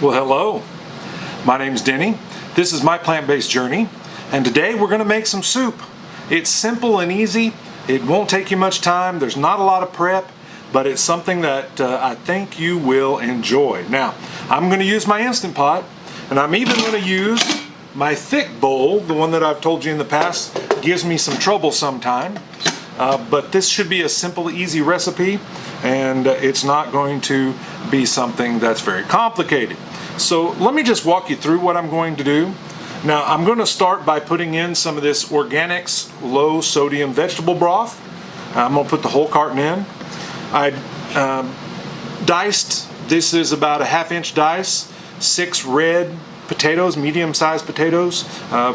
Well, hello. My name's Denny. This is my plant-based journey, and today we're going to make some soup. It's simple and easy. It won't take you much time. There's not a lot of prep, but it's something that I think you will enjoy. Now, I'm going to use my Instant Pot, and I'm even going to use my thick bowl. The one that I've told you in the past gives me some trouble sometime, but this should be a simple, easy recipe, and it's not going to be something that's very complicated. So let me just walk you through what I'm going to do. Now I'm going to start by putting in some of this Organics low sodium vegetable broth. I'm going to put the whole carton in. I diced, this is about a ½ inch dice, 6 red potatoes, medium-sized potatoes,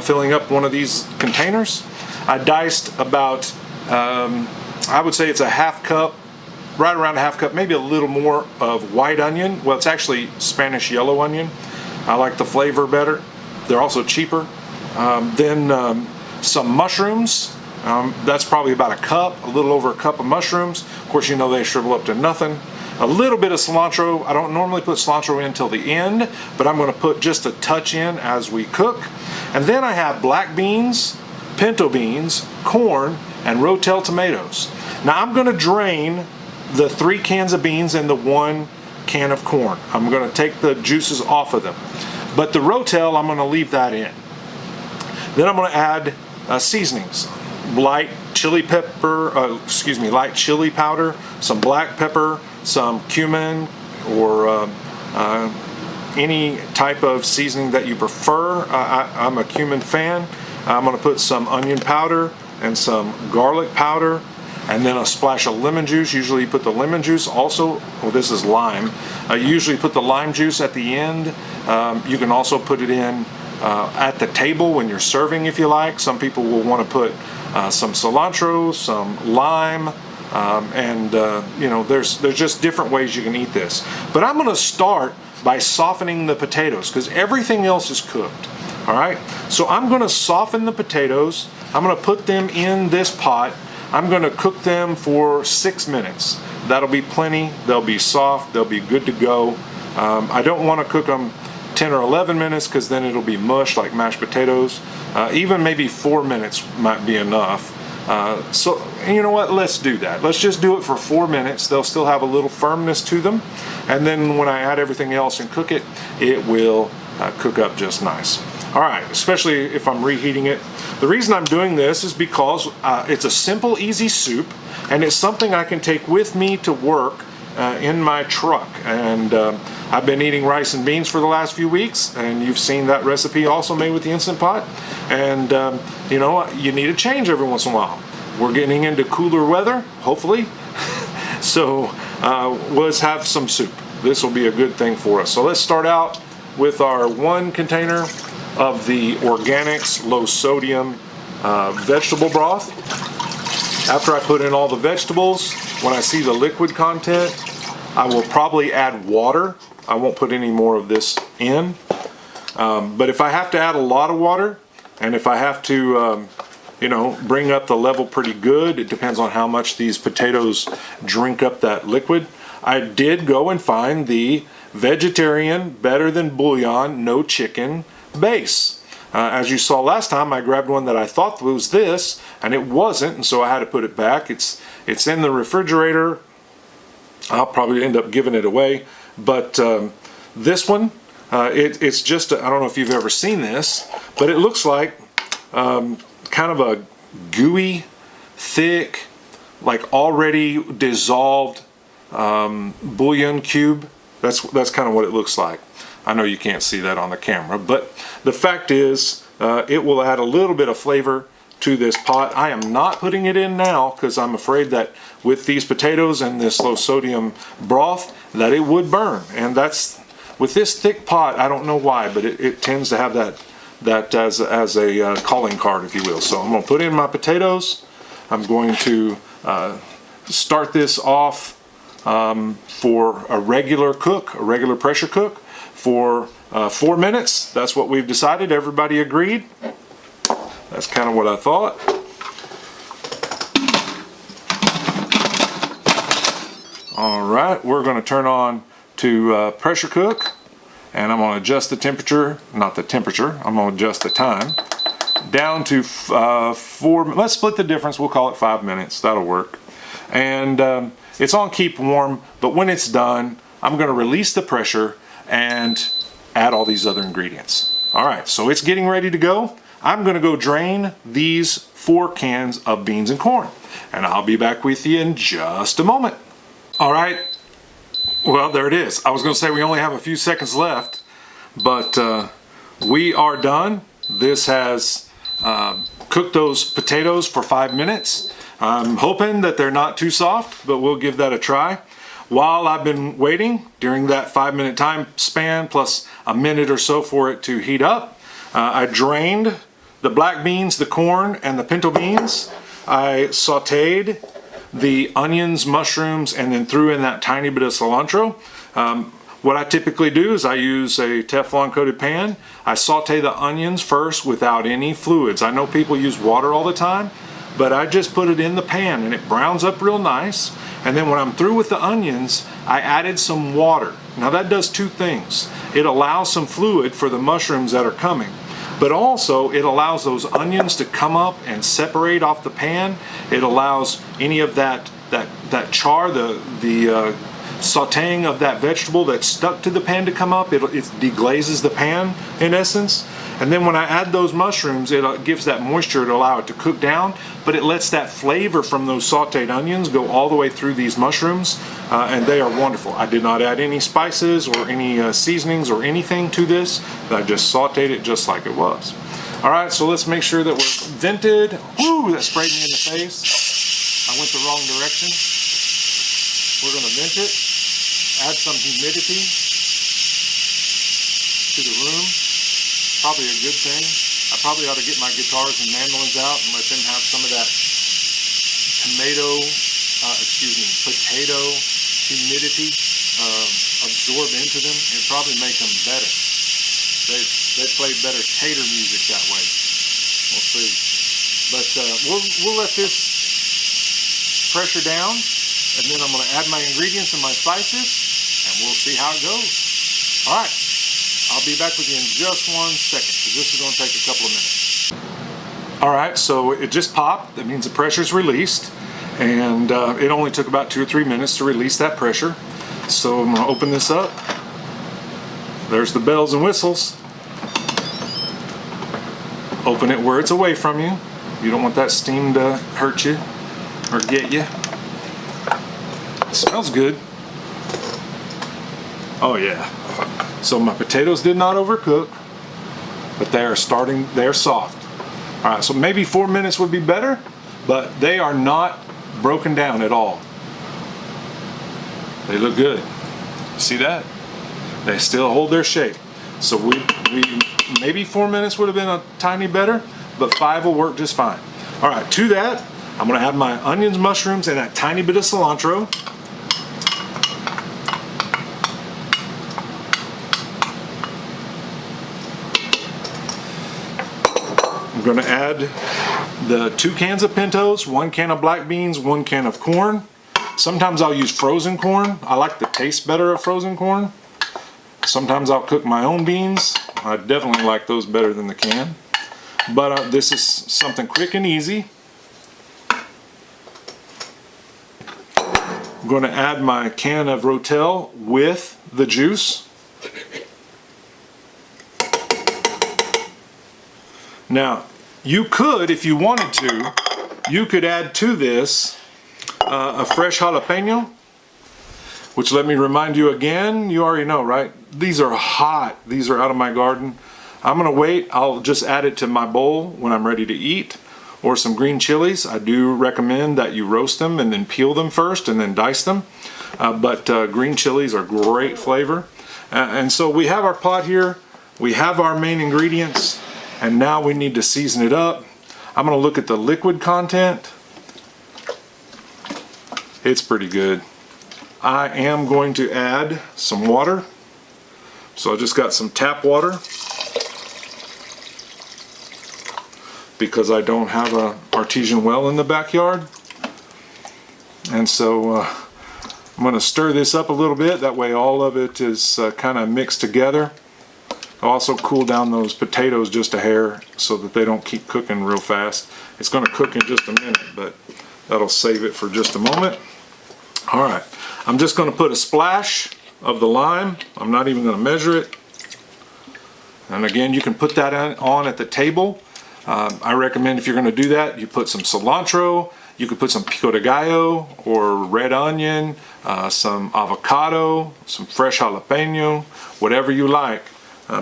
filling up one of these containers. I diced about, I would say it's a ½ cup, right around a ½ cup, maybe a little more of white onion. Well, it's actually Spanish yellow onion. I like the flavor better. They're also cheaper. Then some mushrooms. That's probably about a cup, a little over a cup of mushrooms. Of course, you know they shrivel up to nothing. A little bit of cilantro. I don't normally put cilantro in till the end, but I'm going to put just a touch in as we cook. And then I have black beans, pinto beans, corn, and rotel tomatoes. Now I'm going to drain the 3 cans of beans and the 1 can of corn. I'm going to take the juices off of them. But the rotel, I'm going to leave that in. Then I'm going to add seasonings. Light chili pepper, light chili powder, some black pepper, some cumin, or any type of seasoning that you prefer. I'm a cumin fan. I'm going to put some onion powder and some garlic powder, and then a splash of lemon juice. Usually you put the lemon juice also, well, this is lime. You usually put the lime juice at the end. You can also put it in at the table when you're serving if you like. Some people will want to put some cilantro, some lime, and you know, there's just different ways you can eat this. But I'm going to start by softening the potatoes because everything else is cooked. All right, so I'm going to soften the potatoes. I'm going to put them in this pot. I'm going to cook them for 6 minutes. That'll be plenty. They'll be soft. They'll be good to go. I don't want to cook them 10 or 11 minutes because then it'll be mush like mashed potatoes. Even maybe 4 minutes might be enough. So you know what? Let's do that. Let's just do it for 4 minutes. They'll still have a little firmness to them. And then when I add everything else and cook it, it will cook up just nice. All right, especially if I'm reheating it. The reason I'm doing this is because it's a simple, easy soup, and it's something I can take with me to work in my truck. And I've been eating rice and beans for the last few weeks, and you've seen that recipe also made with the Instant Pot. And you know, you need a change every once in a while. We're getting into cooler weather, hopefully. So let's have some soup. This will be a good thing for us. So let's start out with our 1 container of the Organics low sodium vegetable broth. After I put in all the vegetables, when I see the liquid content, I will probably add water. I won't put any more of this in. But if I have to add a lot of water, and if I have to you know, bring up the level pretty good, it depends on how much these potatoes drink up that liquid. I did go and find the vegetarian, better than bouillon, no chicken base. As you saw last time, I grabbed one that I thought was this, and it wasn't, and so I had to put it back. It's in the refrigerator. I'll probably end up giving it away, but this one, it's just, I don't know if you've ever seen this, but it looks like kind of a gooey, thick, like already dissolved bouillon cube. That's kind of what it looks like. I know you can't see that on the camera, but the fact is it will add a little bit of flavor to this pot. I am not putting it in now because I'm afraid that with these potatoes and this low sodium broth that it would burn. And that's, with this thick pot, I don't know why, but it tends to have that as a calling card, if you will. So I'm going to put in my potatoes. I'm going to start this off for a regular cook, a regular pressure cook, for 4 minutes. That's what we've decided. Everybody agreed. That's kind of what I thought. All right, we're going to turn on to pressure cook, and I'm going to adjust the temperature, not the temperature, I'm going to adjust the time down to 4, let's split the difference, we'll call it 5 minutes, that'll work. And it's on keep warm, but when it's done, I'm going to release the pressure and add all these other ingredients. All right, so it's getting ready to go. I'm going to go drain these 4 cans of beans and corn, and I'll be back with you in just a moment. All right, well, there it is. I was going to say we only have a few seconds left, but we are done. This has cooked those potatoes for 5 minutes. I'm hoping that they're not too soft, but we'll give that a try. While I've been waiting, during that 5-minute time span, plus a minute or so for it to heat up, I drained the black beans, the corn, and the pinto beans. I sauteed the onions, mushrooms, and then threw in that tiny bit of cilantro. What I typically do is I use a Teflon coated pan. I saute the onions first without any fluids. I know people use water all the time, but I just put it in the pan and it browns up real nice. And then when I'm through with the onions, I added some water. Now that does 2 things. It allows some fluid for the mushrooms that are coming, but also it allows those onions to come up and separate off the pan. It allows any of that char, the sauteing of that vegetable that's stuck to the pan to come up. It deglazes the pan in essence. And then when I add those mushrooms, it gives that moisture to allow it to cook down, but it lets that flavor from those sauteed onions go all the way through these mushrooms, and they are wonderful. I did not add any spices or any seasonings or anything to this. I just sauteed it just like it was. All right, so let's make sure that we're vented. Woo, that sprayed me in the face. I went the wrong direction. We're gonna vent it, add some humidity to the room. Probably a good thing. I probably ought to get my guitars and mandolins out and let them have some of that potato humidity absorb into them. It'd probably make them better. They play better tater music that way. We'll see. But we'll let this pressure down, and then I'm going to add my ingredients and my spices, and we'll see how it goes. All right. I'll be back with you in just 1 second, because this is going to take a couple of minutes. All right, so it just popped. That means the pressure's released, and it only took about 2 or 3 minutes to release that pressure. So I'm going to open this up. There's the bells and whistles. Open it where it's away from you. You don't want that steam to hurt you or get you. It smells good. Oh yeah. So my potatoes did not overcook, but they're soft. All right, so maybe 4 minutes would be better, but they are not broken down at all. They look good. See that? They still hold their shape. So we maybe 4 minutes would have been a tiny better, but 5 will work just fine. All right, to that, I'm gonna have my onions, mushrooms, and that tiny bit of cilantro. I'm going to add the 2 cans of pintos, 1 can of black beans, 1 can of corn. Sometimes I'll use frozen corn. I like the taste better of frozen corn. Sometimes I'll cook my own beans. I definitely like those better than the can. But this is something quick and easy. I'm going to add my can of Rotel with the juice. Now, you could, if you wanted to, you could add to this a fresh jalapeno, which, let me remind you again, you already know, right? These are hot. These are out of my garden. I'm going to wait. I'll just add it to my bowl when I'm ready to eat. Or some green chilies. I do recommend that you roast them and then peel them first and then dice them. But green chilies are great flavor. And so we have our pot here. We have our main ingredients. And now we need to season it up. I'm going to look at the liquid content. It's pretty good. I am going to add some water. So I just got some tap water because I don't have an artesian well in the backyard. And so I'm going to stir this up a little bit, that way all of it is kind of mixed together. I'll also cool down those potatoes just a hair so that they don't keep cooking real fast. It's going to cook in just a minute, but that'll save it for just a moment. Alright, I'm just going to put a splash of the lime. I'm not even going to measure it. And again, you can put that on at the table. I recommend if you're going to do that, you put some cilantro. You could put some pico de gallo or red onion, some avocado, some fresh jalapeno, whatever you like.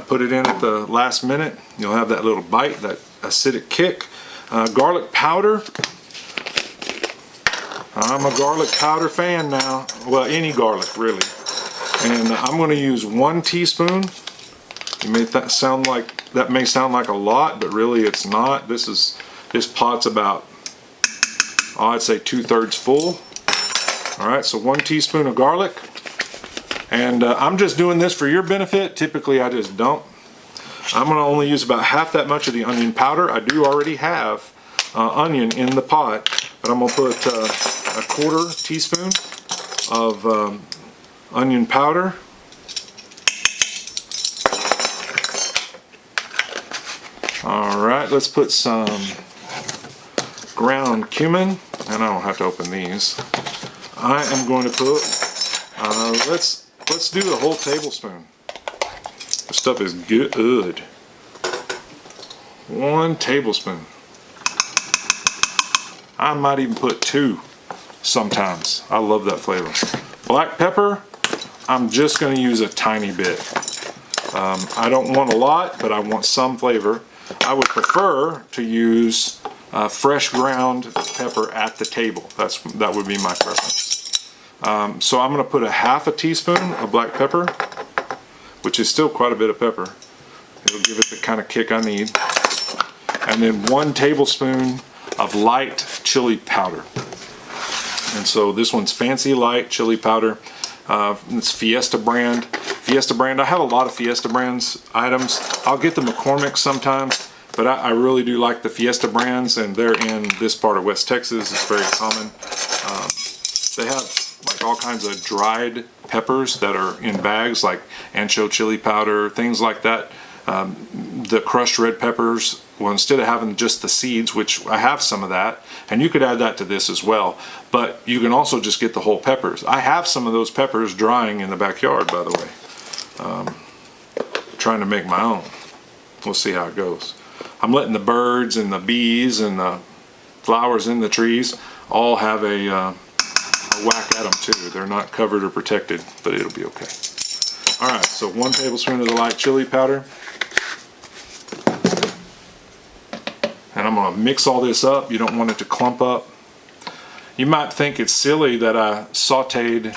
Put it in at the last minute. You'll have that little bite, that acidic kick. Garlic powder. I'm a garlic powder fan now. Well, any garlic really. And I'm going to use 1 teaspoon. You may sound like that may sound like a lot, but really it's not. This pot's about, I'd say 2/3 full. All right, so 1 teaspoon of garlic. And I'm just doing this for your benefit. Typically I just don't. I'm going to only use about half that much of the onion powder. I do already have onion in the pot, but I'm going to put a 1/4 teaspoon of onion powder. Alright, let's put some ground cumin, and I don't have to open these. I am going to put, let's do a whole tablespoon. This stuff is good. 1 tablespoon. I might even put 2 sometimes. I love that flavor. Black pepper, I'm just going to use a tiny bit. I don't want a lot, but I want some flavor. I would prefer to use fresh ground pepper at the table. That would be my preference. So I'm going to put a 1/2 teaspoon of black pepper, which is still quite a bit of pepper. It'll give it the kind of kick I need. And then 1 tablespoon of light chili powder. And so this one's Fancy Light Chili Powder. It's Fiesta brand. Fiesta brand. I have a lot of Fiesta brands items. I'll get the McCormick sometimes, but I really do like the Fiesta brands, and they're in this part of West Texas. It's very common. They have like all kinds of dried peppers that are in bags, like ancho chili powder, things like that. The crushed red peppers, well, instead of having just the seeds, which I have some of that, and you could add that to this as well, but you can also just get the whole peppers. I have some of those peppers drying in the backyard, by the way. Trying to make my own. We'll see how it goes. I'm letting the birds and the bees and the flowers in the trees all have a whack at them too. They're not covered or protected, but it'll be okay. Alright, so 1 tablespoon of the light chili powder. And I'm going to mix all this up. You don't want it to clump up. You might think it's silly that I sauteed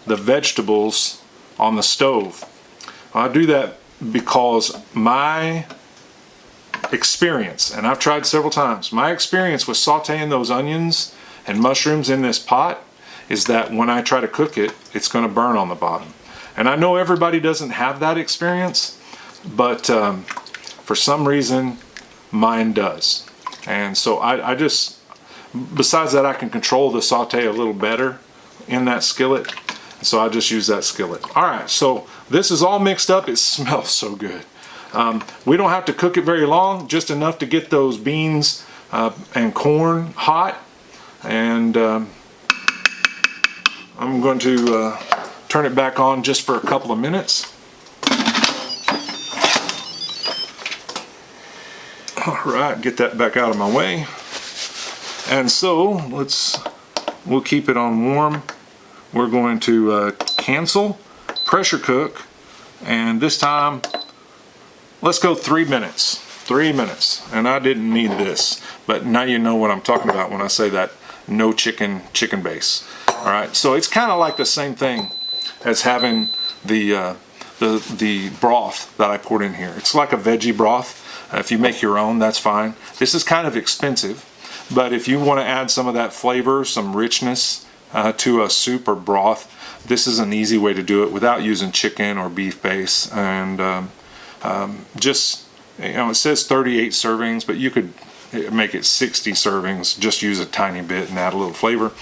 the vegetables on the stove. I do that because my experience, and I've tried several times, my experience with sauteing those onions and mushrooms in this pot is that when I try to cook it, it's going to burn on the bottom. And I know everybody doesn't have that experience, but for some reason mine does. And so I just, besides that, I can control the saute a little better in that skillet, so I just use that skillet. Alright, so this is all mixed up. It smells so good. We don't have to cook it very long, just enough to get those beans and corn hot. And I'm going to turn it back on just for a couple of minutes. Alright, get that back out of my way. And so we'll keep it on warm. We're going to cancel, pressure cook, and this time let's go 3 minutes. 3 minutes. And I didn't need this, but now you know what I'm talking about when I say that no chicken base. Alright, so it's kind of like the same thing as having the broth that I poured in here. It's like a veggie broth. If you make your own, that's fine. This is kind of expensive, but if you want to add some of that flavor, some richness to a soup or broth, this is an easy way to do it without using chicken or beef base. And just, you know, it says 38 servings, but you could make it 60 servings. Just use a tiny bit and add a little flavor.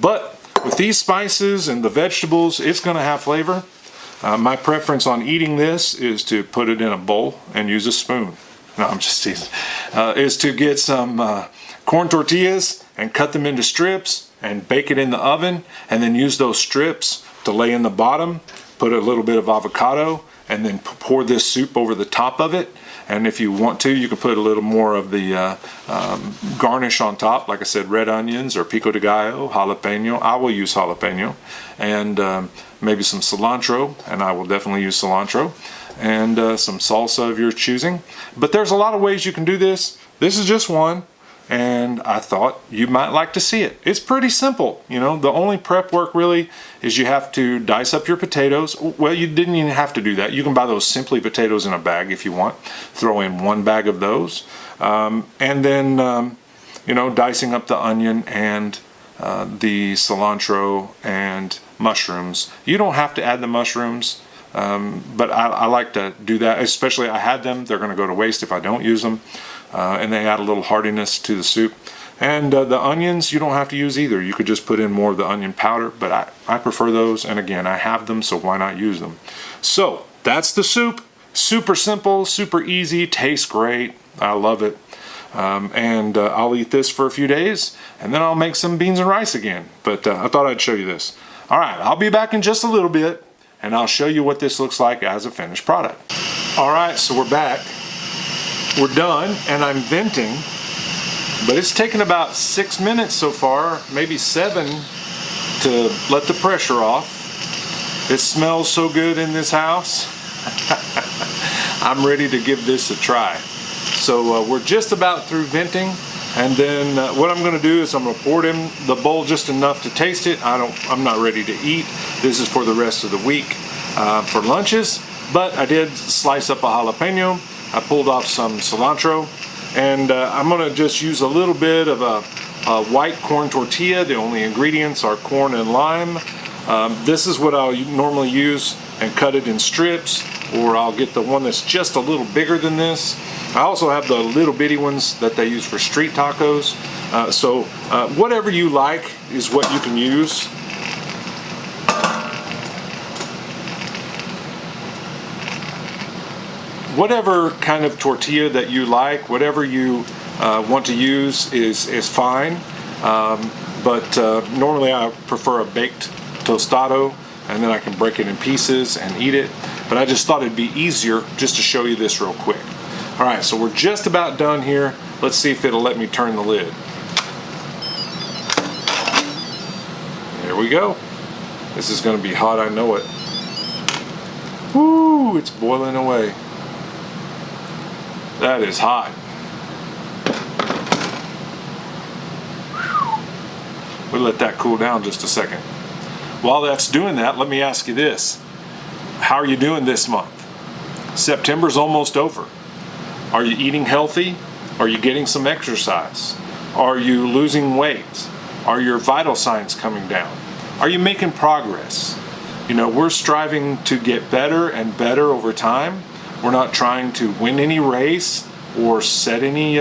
But with these spices and the vegetables, it's going to have flavor. My preference on eating this is to put it in a bowl and use a spoon. No, I'm just teasing. Is to get some corn tortillas and cut them into strips and bake it in the oven, and then use those strips to lay in the bottom, put a little bit of avocado, and then pour this soup over the top of it. And if you want to, you can put a little more of the garnish on top. Like I said, red onions or pico de gallo, jalapeno. I will use jalapeno. And maybe some cilantro, and I will definitely use cilantro. And some salsa of your choosing. But there's a lot of ways you can do this. This is just one. And I thought you might like to see it. It's pretty simple. You know, the only prep work really is you have to dice up your potatoes. Well, you didn't even have to do that. You can buy those Simply potatoes in a bag if you want. Throw in one bag of those. And then, you know, dicing up the onion and the cilantro and mushrooms. You don't have to add the mushrooms. But I like to do that, especially I had them. They're going to go to waste if I don't use them. And they add a little hardiness to the soup. And the onions you don't have to use either. You could just put in more of the onion powder, but I prefer those. And again, I have them, so why not use them? So that's the soup. Super simple, super easy, tastes great. I love it. And I'll eat this for a few days, and then I'll make some beans and rice again. But I thought I'd show you this. All right, I'll be back in just a little bit, and I'll show you what this looks like as a finished product. All right, so we're back. We're done, and I'm venting, but it's taken about 6 minutes so far, maybe 7, to let the pressure off. It smells so good in this house. I'm ready to give this a try. So we're just about through venting, and then what I'm going to do is I'm going to pour it in the bowl just enough to taste it. I'm not ready to eat. This is for the rest of the week for lunches, but I did slice up a jalapeno. I pulled off some cilantro, and I'm going to just use a little bit of a white corn tortilla. The only ingredients are corn and lime. This is what I'll normally use and cut it in strips, or I'll get the one that's just a little bigger than this. I also have the little bitty ones that they use for street tacos. So whatever you like is what you can use. Whatever kind of tortilla that you like, whatever you want to use is fine. But normally I prefer a baked tostado, and then I can break it in pieces and eat it. But I just thought it'd be easier just to show you this real quick. All right, so we're just about done here. Let's see if it'll let me turn the lid. There we go. This is gonna be hot, I know it. Woo, it's boiling away. That is hot. We'll let that cool down just a second. While that's doing that, let me ask you this. How are you doing this month? September's almost over. Are you eating healthy? Are you getting some exercise? Are you losing weight? Are your vital signs coming down? Are you making progress? You know, we're striving to get better and better over time. We're not trying to win any race or set any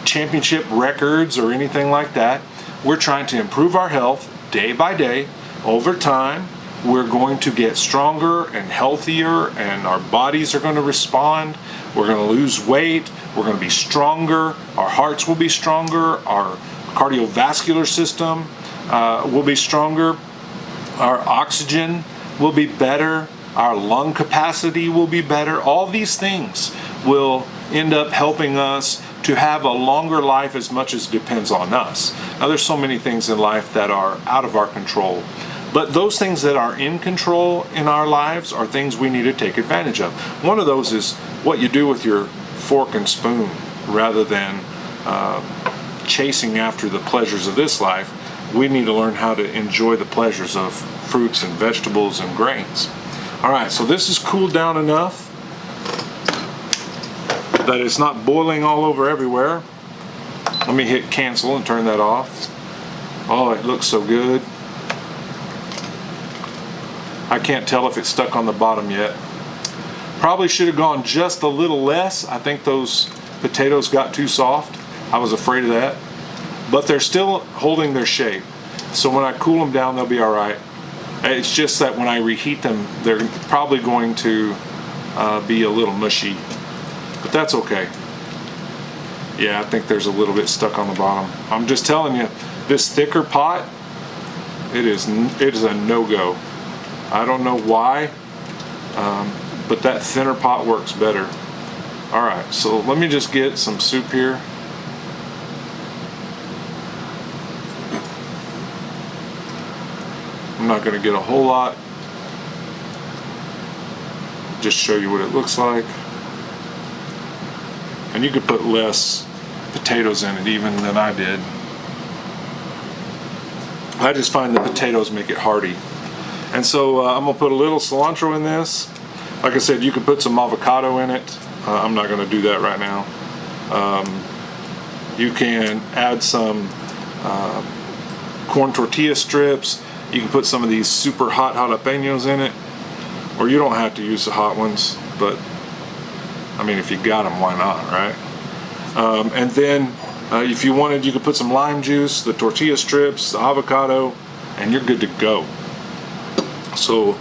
championship records or anything like that. We're trying to improve our health day by day. Over time, we're going to get stronger and healthier, and our bodies are going to respond. We're going to lose weight. We're going to be stronger. Our hearts will be stronger. Our cardiovascular system will be stronger. Our oxygen will be better. Our lung capacity will be better. All these things will end up helping us to have a longer life as much as it depends on us. Now, there's so many things in life that are out of our control, but those things that are in control in our lives are things we need to take advantage of. One of those is what you do with your fork and spoon rather than chasing after the pleasures of this life. We need to learn how to enjoy the pleasures of fruits and vegetables and grains. All right, so this is cooled down enough that it's not boiling all over everywhere. Let me hit cancel and turn that off. Oh, it looks so good. I can't tell if it's stuck on the bottom yet. Probably should have gone just a little less. I think those potatoes got too soft. I was afraid of that. But they're still holding their shape. So when I cool them down, they'll be all right. It's just that when I reheat them, they're probably going to be a little mushy, but that's okay. Yeah, I think there's a little bit stuck on the bottom. I'm just telling you, this thicker pot, it is a no-go. I don't know why, but that thinner pot works better. All right, so let me just get some soup here. I'm not going to get a whole lot. Just show you what it looks like. And you could put less potatoes in it even than I did. I just find the potatoes make it hearty. And so I'm going to put a little cilantro in this. Like I said, you could put some avocado in it. I'm not going to do that right now. You can add some corn tortilla strips. You can put some of these super hot jalapenos in it. Or you don't have to use the hot ones, but I mean, if you got them, why not, right? And then if you wanted, you could put some lime juice, the tortilla strips, the avocado, and you're good to go. So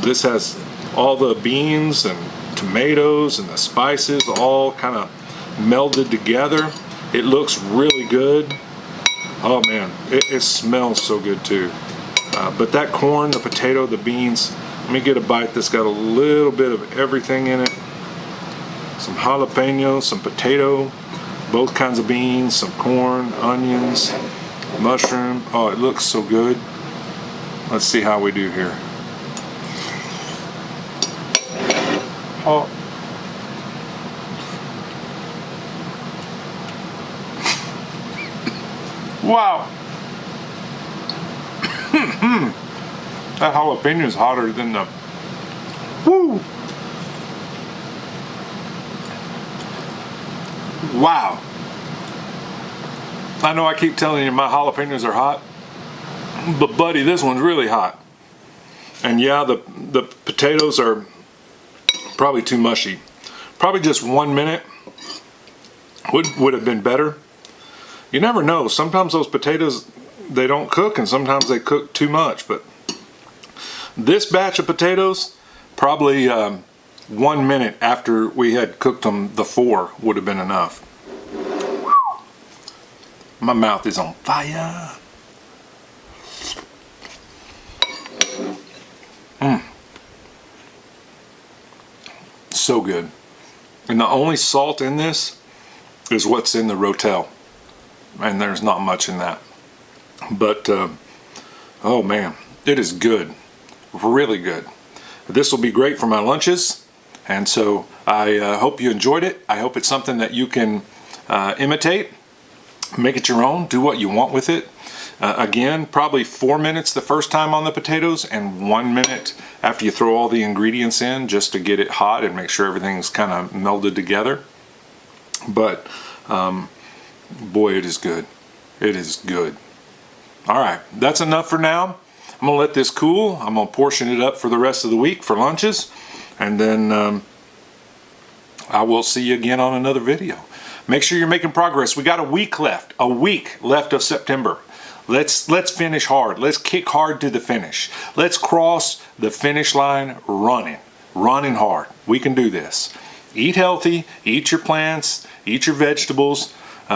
this has all the beans and tomatoes and the spices all kind of melded together. It looks really good. Oh man, it smells so good too. But that corn, the potato, the beans, let me get a bite that's got a little bit of everything in it. Some jalapenos, some potato, both kinds of beans, some corn, onions, mushroom. Oh, it looks so good. Let's see how we do here. Oh. Wow. That jalapeno is hotter than the... Woo! Wow. I know I keep telling you my jalapenos are hot, but buddy, this one's really hot. And yeah, the potatoes are probably too mushy. Probably just 1 minute would have been better. You never know. Sometimes those potatoes, they don't cook, and sometimes they cook too much. But this batch of potatoes, probably 1 minute after we had cooked them, the 4 would have been enough. My mouth is on fire. So good. And the only salt in this is what's in the Rotel. And there's not much in that. But, oh man, it is good. Really good. This will be great for my lunches. And so I hope you enjoyed it. I hope it's something that you can imitate. Make it your own. Do what you want with it. Again, probably 4 minutes the first time on the potatoes and 1 minute after you throw all the ingredients in, just to get it hot and make sure everything's kind of melded together. But boy, it is good. It is good. All right, that's enough for now. I'm gonna let this cool. I'm gonna portion it up for the rest of the week for lunches, and then I will see you again on another video. Make sure you're making progress. We got a week left of September. Let's finish hard. Let's kick hard to the finish. Let's cross the finish line running hard. We can do this. Eat healthy, eat your plants, eat your vegetables,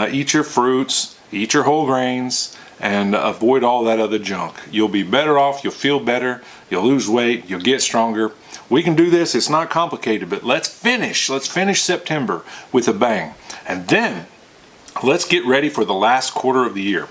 eat your fruits, eat your whole grains, and avoid all that other junk. You'll be better off, you'll feel better, you'll lose weight, you'll get stronger. We can do this. It's not complicated, but let's finish September with a bang. And then let's get ready for the last quarter of the year.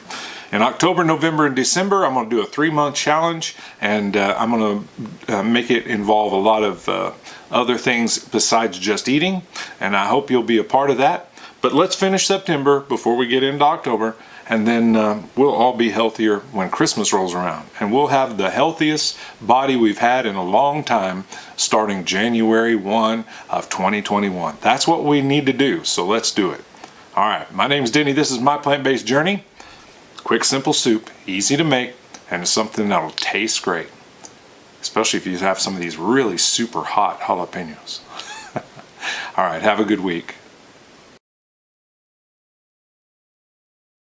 In October, November, and December, I'm going to do a 3-month challenge, and I'm going to make it involve a lot of other things besides just eating, and I hope you'll be a part of that. But let's finish September before we get into October, and then we'll all be healthier when Christmas rolls around. And we'll have the healthiest body we've had in a long time starting January 1 of 2021. That's what we need to do, so let's do it. All right, my name's Denny. This is My Plant-Based Journey. Quick, simple soup, easy to make, and it's something that'll taste great. Especially if you have some of these really super hot jalapenos. All right, have a good week.